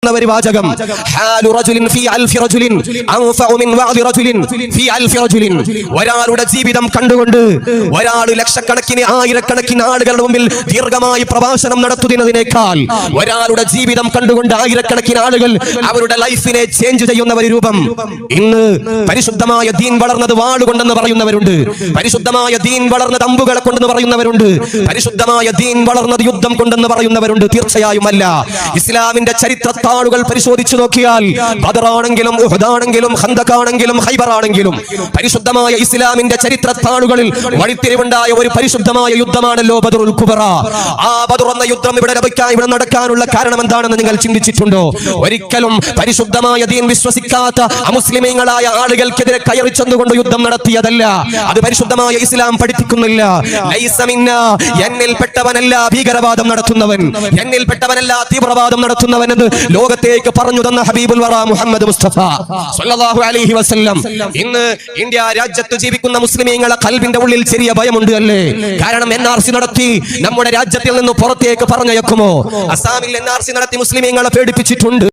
വാചകം ഒരാളുടെ ജീവിതം കണ്ടുകൊണ്ട് ഒരാൾ ലക്ഷക്കണക്കിന് ആയിരക്കണക്കിന് ആളുകളുടെ മുമ്പിൽ ദീർഘമായി പ്രഭാഷണം നടത്തുന്നതിനേക്കാൾ ഒരാളുടെ ജീവിതം കണ്ടുകൊണ്ട് ആയിരക്കണക്കിന് ആളുകൾ അവരുടെ ലൈഫിനെ ചേഞ്ച് ചെയ്യുന്ന ഒരു രൂപം ഇന്ന് പരിശുദ്ധമായ ദീൻ വളർന്നത് വാളുകൊണ്ടെന്ന് പറയുന്നവരുണ്ട്, പരിശുദ്ധമായ ദീൻ വളർന്നത് അമ്പുകളെ കൊണ്ടെന്ന് പറയുന്നവരുണ്ട്, പരിശുദ്ധമായ ദീൻ വളർന്നത് യുദ്ധം കൊണ്ടെന്ന് പറയുന്നവരുണ്ട്. തീർച്ചയായും അല്ല. ഇസ്ലാമിന്റെ ചരിത്ര താളുകൾ പരിശോധിച്ചു നോക്കിയാൽ ബദറാണെങ്കിലും ഉഹദാണെങ്കിലും ഖന്തഖാണെങ്കിലും ഖൈബറാണെങ്കിലും പരിശുദ്ധമായ ഇസ്ലാമിന്റെ ചരിത്ര താളുകളിൽ വഴിത്തിരിവുണ്ടായ ഒരു പരിശുദ്ധമായ യുദ്ധമാണല്ലോ ബദറുൽ കുബ്ര. ആ ബദർ എന്ന യുദ്ധം ഇവിടെ നടക്കാനുള്ള കാരണം എന്താണെന്ന് നിങ്ങൾ ചിന്തിച്ചിട്ടുണ്ടോ? ഒരിക്കലും പരിശുദ്ധമായ ദീൻ വിശ്വസിക്കാത്ത അമുസ്ലിമീങ്ങളായ ആളുകൾക്കെതിരെ കയറി ചെന്നുകൊണ്ട് യുദ്ധം നടത്തിയതല്ല. അത് പരിശുദ്ധമായ ഇസ്ലാം പഠിപ്പിക്കുന്നില്ല. ലൈസ മിന്നാ, എന്നിൽപ്പെട്ടവനല്ല ഭീകരവാദം നടത്തുന്നവൻ, എന്നിൽപ്പെട്ടവനല്ല തീവ്രവാദം നടത്തുന്നവൻ എന്ന് ലോകത്തേക്ക് പറഞ്ഞു തന്ന ഹബീബുൽ വറ മുഹമ്മദ് മുസ്തഫ സ്വല്ലല്ലാഹു അലൈഹി വസല്ലം. ഇന്ന് ഇന്ത്യ രാജ്യത്ത് ജീവിക്കുന്ന മുസ്ലിമീങ്ങളെ ഖൽബിന്റെ ഉള്ളിൽ ചെറിയ ഭയമുണ്ട് അല്ലേ? കാരണം NRC നടത്തി നമ്മുടെ രാജ്യത്തിൽ നിന്ന് പുറത്തേക്ക് പറഞ്ഞയക്കുമോ? അസാമിൽ NRC നടത്തി മുസ്ലിമീങ്ങളെ പേടിപ്പിച്ചിട്ടുണ്ട്.